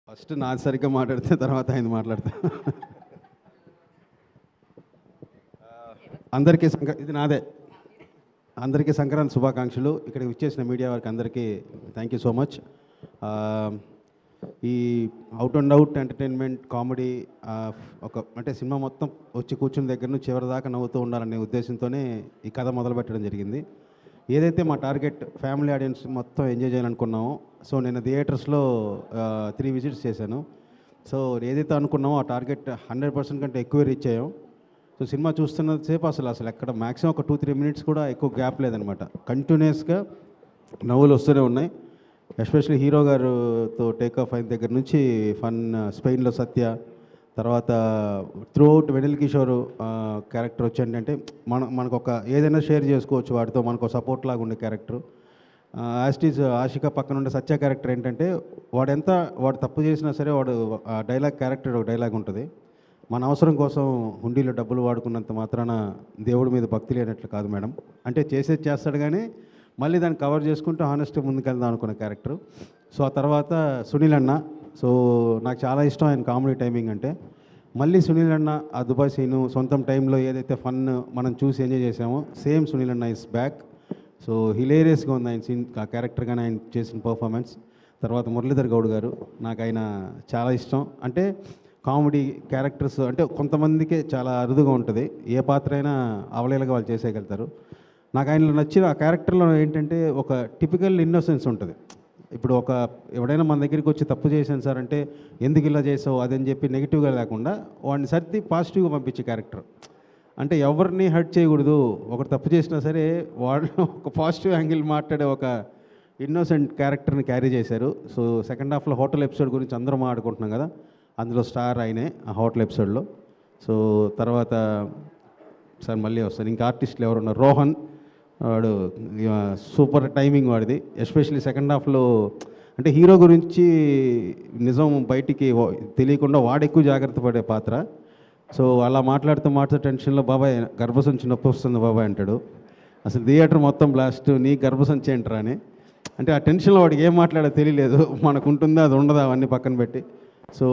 First నాది సరిగ్గా మాట్లాడితే తర్వాత ఆయన మాట్లాడతా. అందరికీ ఇది నాదే. అందరికీ సంక్రాంతి శుభాకాంక్షలు. ఇక్కడికి వచ్చేసిన మీడియా వారికి అందరికీ థ్యాంక్ యూ సో మచ్. ఈ out and out entertainment comedy అంటే సినిమా మొత్తం వచ్చి కూర్చున్న దగ్గర నుంచి చివరి దాకా నవ్వుతూ ఉండాలనే ఉద్దేశంతోనే ఈ కథ మొదలుపెట్టడం జరిగింది. ఏదైతే మా టార్గెట్ ఫ్యామిలీ ఆడియన్స్ మొత్తం ఎంజాయ్ చేయాలనుకున్నామో, సో నేను థియేటర్స్లో 3 విజిట్స్ చేశాను. సో ఏదైతే అనుకున్నామో ఆ టార్గెట్ 100% కంటే ఎక్కువ రీచ్ అయ్యాం. సో సినిమా చూస్తున్నసేపు అసలు ఎక్కడ మ్యాక్సిమం ఒక 2-3 మినిట్స్ కూడా ఎక్కువ గ్యాప్ లేదనమాట. కంటిన్యూస్గా నవ్వులు వస్తూనే ఉన్నాయి. ఎస్పెషల్లీ హీరో గారుతో టేక్ ఆఫ్ అయిన దగ్గర నుంచి ఫన్, స్పెయిన్లో సత్య, తర్వాత త్రూఅవుట్ వెనిల్ కిషోర్ క్యారెక్టర్ వచ్చేంటంటే మనకు ఒక ఏదైనా షేర్ చేసుకోవచ్చు వాడితో, మనకు సపోర్ట్ లాగా ఉండే క్యారెక్టర్. యాస్టీజ్ ఆషిక పక్కన ఉండే సత్య క్యారెక్టర్ ఏంటంటే వాడు తప్పు చేసినా సరే వాడు డైలాగ్ క్యారెక్టర్ ఒక డైలాగ్ ఉంటుంది, మన అవసరం కోసం హుండీలో డబ్బులు వాడుకున్నంత మాత్రాన దేవుడి మీద భక్తి లేనట్లు కాదు మేడం, అంటే చేసేది చేస్తాడు కానీ మళ్ళీ దాన్ని కవర్ చేసుకుంటూ హానెస్ట్గా ముందుకెళ్దాం అనుకున్న క్యారెక్టర్. సో ఆ తర్వాత సునీల్ అన్న, సో నాకు చాలా ఇష్టం ఆయన కామెడీ టైమింగ్ అంటే. మళ్ళీ సునీల్ అన్న ఆ దుబాయ్ సీను సొంతం టైంలో ఏదైతే ఫన్ మనం చూసి ఎంజాయ్ చేసామో సేమ్ సునీల్ అన్న ఇస్ బ్యాక్. సో హిలేరియస్గా ఉంది ఆయన సీన్, ఆ క్యారెక్టర్ కానీ ఆయన చేసిన పర్ఫార్మెన్స్. తర్వాత మురళీధర్ గౌడ్ గారు, నాకు ఆయన చాలా ఇష్టం. అంటే కామెడీ క్యారెక్టర్స్ అంటే కొంతమందికి చాలా అరుదుగా ఉంటుంది, ఏ పాత్ర అయినా అవలేలుగా వాళ్ళు చేసేయగలుగుతారు. నాకు ఆయనలో నచ్చిన ఆ క్యారెక్టర్లో ఏంటంటే ఒక టిపికల్ ఇన్నోసెన్స్ ఉంటుంది. ఇప్పుడు ఎవడైనా మన దగ్గరికి వచ్చి తప్పు చేశాను సార్ అంటే ఎందుకు ఇలా చేసావు అదని చెప్పి నెగిటివ్గా లేకుండా వాడిని సర్ది పాజిటివ్గా పంపించే క్యారెక్టర్. అంటే ఎవరిని హర్ట్ చేయకూడదు, ఒకరు తప్పు చేసినా సరే వాళ్ళు ఒక పాజిటివ్ యాంగిల్ మాట్లాడే ఒక ఇన్నోసెంట్ క్యారెక్టర్ని క్యారీ చేశారు. సో సెకండ్ హాఫ్లో హోటల్ ఎపిసోడ్ గురించి అందరం మాట్లాడుకుంటున్నాం కదా, అందులో స్టార్ ఆయనే ఆ హోటల్ ఎపిసోడ్లో. సో తర్వాత సార్ మళ్ళీ వస్తాను, ఇంకా ఆర్టిస్టులు ఎవరున్నారు, రోహన్ వాడు సూపర్ టైమింగ్ వాడిది. ఎస్పెషల్లీ సెకండ్ హాఫ్లో అంటే హీరో గురించి నిజం బయటికి తెలియకుండా వాడు ఎక్కువ జాగ్రత్త పడే పాత్ర. సో అలా మాట్లాడుతూ టెన్షన్లో బాబాయ్ గర్భసంచి నొప్పి వస్తుంది బాబాయ్ అంటాడు. అసలు థియేటర్ మొత్తం బ్లాస్ట్, నీ గర్భసంచి ఏంటరా అని. అంటే ఆ టెన్షన్లో వాడికి ఏం మాట్లాడో తెలియలేదు, మనకు ఉంటుందా అది ఉండదా అవన్నీ పక్కన పెట్టి. సో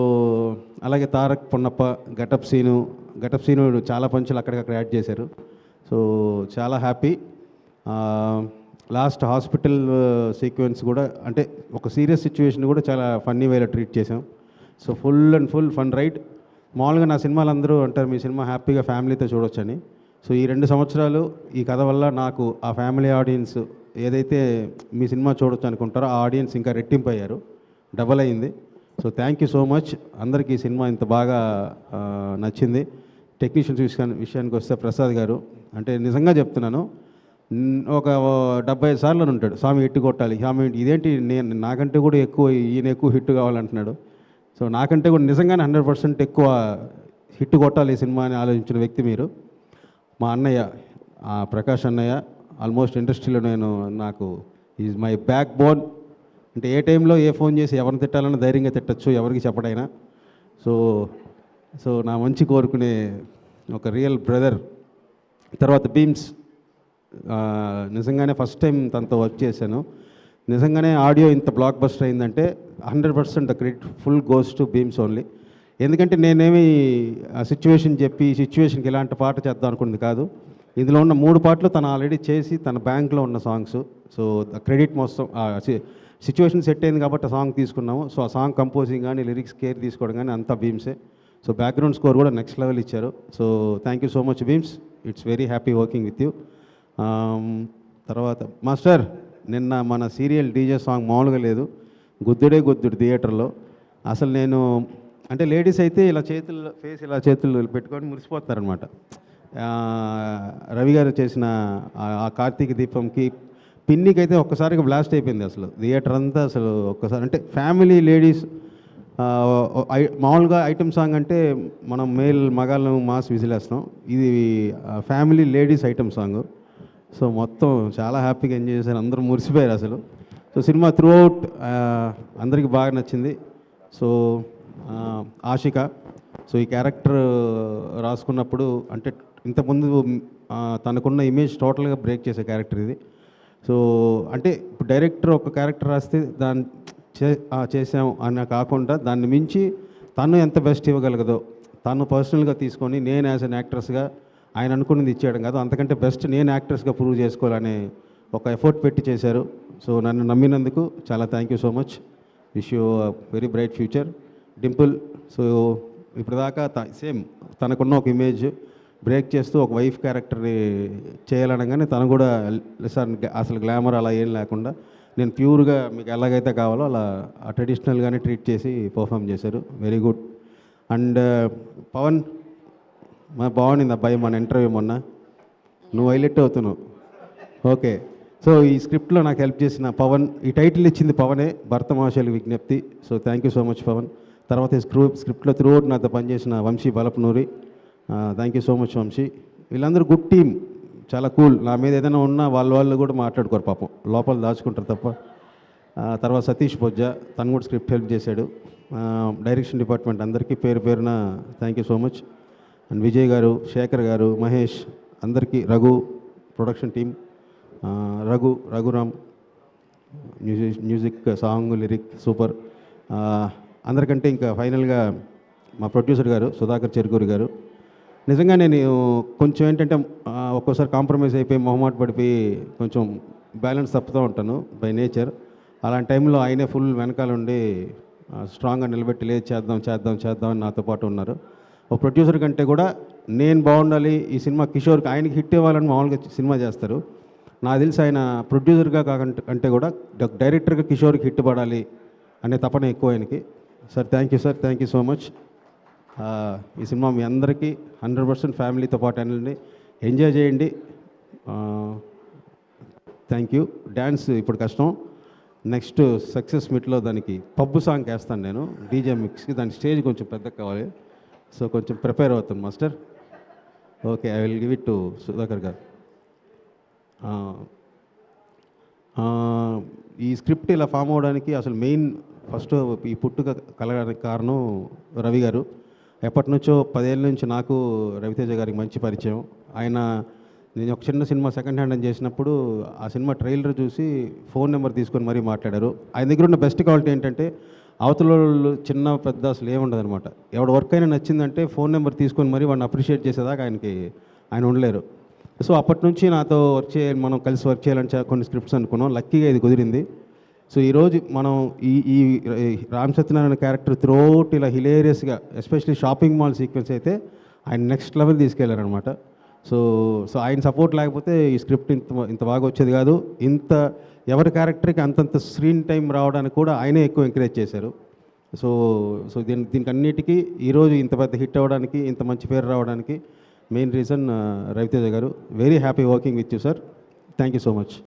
అలాగే తారక్ పొన్నప్ప గటప్ సీను చాలా పంచులు అక్కడికక్కడ యాడ్ చేశారు. సో చాలా హ్యాపీ. లాస్ట్ హాస్పిటల్ సీక్వెన్స్ కూడా అంటే ఒక సీరియస్ సిచ్యువేషన్ కూడా చాలా ఫన్నీ వేలో ట్రీట్ చేసాం. So full fun ride. మామూలుగా నా సినిమాలు అందరూ అంటారు మీ సినిమా హ్యాపీగా ఫ్యామిలీతో చూడొచ్చని. సో ఈ 2 సంవత్సరాలు ఈ కథ వల్ల నాకు ఆ ఫ్యామిలీ ఆడియన్స్ ఏదైతే మీ సినిమా చూడొచ్చు అనుకుంటారో ఆ ఆడియన్స్ ఇంకా రెట్టింపు అయ్యారు, డబల్ అయింది. So thank you so much అందరికీ. ఈ సినిమా ఇంత బాగా నచ్చింది. టెక్నీషియన్స్ విషయానికి వస్తే ప్రసాద్ గారు అంటే నిజంగా చెప్తున్నాను, ఒక 75 సార్లు ఉంటాడు స్వామి హిట్ కొట్టాలి, స్వామి ఇదేంటి నేను నాకంటే కూడా ఈయన ఎక్కువ హిట్ కావాలంటున్నాడు. సో నాకంటే కూడా నిజంగానే 100% ఎక్కువ హిట్ కొట్టాలి ఈ సినిమా అని ఆలోచించిన వ్యక్తి మీరు. మా అన్నయ్య ప్రకాష్ అన్నయ్య ఆల్మోస్ట్ ఇండస్ట్రీలో నాకు ఈజ్ మై బ్యాక్ బోన్. అంటే ఏ టైంలో ఏ ఫోన్ చేసి ఎవరిని తిట్టాలన్నా ధైర్యంగా తిట్టచ్చు, ఎవరికి చెప్పడైనా. సో నా మంచి కోరుకునే ఒక రియల్ బ్రదర్. తర్వాత బీమ్స్, నిజంగానే ఫస్ట్ టైం తనతో వర్క్ చేశాను. నిజంగానే ఆడియో ఇంత బ్లాక్ బస్టర్ అయిందంటే 100% the credit full goes to Bheems only. ఎందుకంటే నేనేమి ఆ సిచ్యువేషన్ చెప్పి ఈ సిచ్యువేషన్కి ఇలాంటి పాట చేద్దాం అనుకున్నది కాదు. ఇందులో ఉన్న 3 పాటలు తను ఆల్రెడీ చేసి తన బ్యాంక్లో ఉన్న సాంగ్స్. సో ద క్రెడిట్ మొత్తం సిచ్యువేషన్ సెట్ అయింది కాబట్టి ఆ సాంగ్ తీసుకున్నాము. సో ఆ సాంగ్ కంపోజింగ్ కానీ లిరిక్స్ కేర్ తీసుకోవడం కానీ అంతా బీమ్సే. సో బ్యాక్గ్రౌండ్ స్కోర్ కూడా నెక్స్ట్ లెవెల్ ఇచ్చారు. So thank you so much Bheems, it's very happy working with you. తర్వాత మాస్టర్, నిన్న మన సీరియల్ డీజే సాంగ్ మామూలుగా లేదు, గుద్దుడు థియేటర్లో. అసలు నేను అంటే లేడీస్ అయితే ఇలా చేతులు పెట్టుకొని మురిసిపోతారనమాట. రవి గారు చేసిన ఆ కార్తీక దీపంకి పిన్నికి అయితే ఒక్కసారిగా బ్లాస్ట్ అయిపోయింది అసలు థియేటర్ అంతా. అసలు ఒక్కసారి అంటే ఫ్యామిలీ లేడీస్ మామూలుగా ఐటమ్ సాంగ్ అంటే మనం మగాళ్ళను మాస్ విసిలేస్తాం, ఇది family ladies item song. So మొత్తం చాలా హ్యాపీగా ఎంజాయ్ చేశారు, అందరూ మురిసిపోయారు అసలు. సో సినిమా త్రూఅవుట్ అందరికీ బాగా నచ్చింది. సో ఆషిక, సో ఈ క్యారెక్టర్ రాసుకున్నప్పుడు అంటే ఇంతకుముందు తనకున్న ఇమేజ్ టోటల్గా బ్రేక్ చేసే క్యారెక్టర్ ఇది. సో అంటే ఇప్పుడు డైరెక్టర్ ఒక క్యారెక్టర్ రాస్తే చేసాం అని కాకుండా దాన్ని మించి తను ఎంత బెస్ట్ ఇవ్వగలగదో తను పర్సనల్గా తీసుకొని నేను యాజ్ అన్ యాక్ట్రెస్గా ఆయన అనుకున్నది ఇచ్చేయడం కాదు, అంతకంటే బెస్ట్ నేను యాక్ట్రెస్గా ప్రూవ్ చేసుకోవాలనే ఒక ఎఫర్ట్ పెట్టి చేశారు. సో నన్ను నమ్మినందుకు చాలా thank you so much. Wish you very bright future. Dimple, so ఇప్పటిదాకా సేమ్ తనకున్న ఒక ఇమేజ్ బ్రేక్ చేస్తూ ఒక వైఫ్ క్యారెక్టర్ని చేయాలనగానే తను కూడా సార్ అసలు గ్లామర్ అలా ఏం లేకుండా నేను ప్యూర్గా మీకు ఎలాగైతే కావాలో అలా ట్రెడిషనల్గానే ట్రీట్ చేసి పర్ఫామ్ చేశారు. Very good. అండ్ పవన్, బాగుండింది అబ్బాయి మన ఇంటర్వ్యూ మొన్న, నువ్వు హైలైట్ అవుతున్నావు. ఓకే, సో ఈ స్క్రిప్ట్లో నాకు హెల్ప్ చేసిన పవన్, ఈ టైటిల్ ఇచ్చింది పవనే, భర్త మహాశయులకు విజ్ఞప్తి. So thank you so much Pavan. తర్వాత ఈ స్క్రిప్ట్లో త్రూఅవుట్ నాతో పనిచేసిన Vamsi Balapanuri, thank you so much Vamsi. వీళ్ళందరూ గుడ్ టీమ్, చాలా కూల్. నా మీద ఏదైనా ఉన్నా వాళ్ళు కూడా మాట్లాడుకోరు పాపం, లోపల దాచుకుంటారు తప్ప. తర్వాత సతీష్ బొజ్జా, తను కూడా స్క్రిప్ట్ హెల్ప్ చేశాడు. డైరెక్షన్ డిపార్ట్మెంట్ అందరికీ పేరు పేరున thank you so much. And Vijay గారు, శేఖర్ గారు, మహేష్, అందరికీ, Raghu, production team, Raghuram, music, song, lyric super. అందరికంటే ఇంకా ఫైనల్గా మా ప్రొడ్యూసర్ గారు సుధాకర్ చెరుకూరి గారు. నిజంగా నేను కొంచెం ఏంటంటే ఒక్కోసారి కాంప్రమైజ్ అయిపోయి మొహమాట పడిపోయి కొంచెం బ్యాలెన్స్ తప్పుతూ ఉంటాను బై నేచర్. అలాంటి టైంలో ఆయనే ఫుల్ వెనకాల ఉండి స్ట్రాంగ్గా నిలబెట్టి లేదు చేద్దాం అని నాతో పాటు ఉన్నారు. ఒక ప్రొడ్యూసర్ కంటే కూడా నేను బాగుండాలి, ఈ సినిమా కిషోర్కి ఆయనకి హిట్ ఇవ్వాలని మామూలుగా సినిమా చేస్తారు. నాకు తెలిసి ఆయన ప్రొడ్యూసర్గా అంటే కూడా డైరెక్టర్గా కిషోర్కి హిట్ పడాలి అనే తపన ఎక్కువ ఆయనకి. Sir thank you so much. ఈ సినిమా మీ అందరికీ 100% ఫ్యామిలీతో పాటు అనండి, ఎంజాయ్ చేయండి. Thank you. డ్యాన్స్ ఇప్పుడు కష్టం, నెక్స్ట్ సక్సెస్ మీట్లో దానికి పబ్బు సాంగ్ వేస్తాను నేను, డీజే మిక్స్కి. దాని స్టేజ్ కొంచెం పెద్దగా కావాలి, సో కొంచెం ప్రిపేర్ అవుతాను master. Okay, I will give it to Sudhakar గారు. ఈ స్క్రిప్ట్ ఇలా ఫామ్ అవ్వడానికి అసలు మెయిన్ ఫస్ట్ ఈ పుట్టుక కలగడానికి కారణం రవి గారు. ఎప్పటి నుంచో 10 ఏళ్ళ నుంచి నాకు రవితేజ గారికి మంచి పరిచయం. ఆయన, నేను ఒక చిన్న సినిమా సెకండ్ హ్యాండ్ అని చేసినప్పుడు ఆ సినిమా ట్రైలర్ చూసి ఫోన్ నెంబర్ తీసుకొని మరీ మాట్లాడారు. ఆయన దగ్గర ఉన్న బెస్ట్ క్వాలిటీ ఏంటంటే అవతల చిన్న పెద్ద అసలు ఏముండదు అనమాట. ఎవడ వర్క్ అయినా నచ్చిందంటే ఫోన్ నెంబర్ తీసుకొని మరీ వాడిని అప్రిషియేట్ చేసేదాకా ఆయన ఉండలేరు. సో అప్పటి నుంచి నాతో మనం కలిసి వర్క్ చేయాలని కొన్ని స్క్రిప్ట్స్ అనుకున్నాం. లక్కీగా ఇది కుదిరింది. సో ఈరోజు మనం ఈ రామ్ సత్యనారాయణ క్యారెక్టర్ త్రూఅవుట్ ఇలా హిలేరియస్గా, ఎస్పెషల్లీ షాపింగ్ మాల్ సీక్వెన్స్ అయితే ఆయన నెక్స్ట్ లెవెల్ తీసుకెళ్లారనమాట. సో ఆయన సపోర్ట్ లేకపోతే ఈ స్క్రిప్ట్ ఇంత బాగా వచ్చేది కాదు. ఎవరి క్యారెక్టర్కి అంతంత స్క్రీన్ టైం రావడానికి కూడా ఆయనే ఎక్కువ ఎంకరేజ్ చేశారు. సో దీనికి అన్నిటికీ ఈరోజు ఇంత పెద్ద హిట్ అవ్వడానికి, ఇంత మంచి పేరు రావడానికి మెయిన్ రీజన్ రవితేజ గారు. Very happy working with you sir. Thank you so much.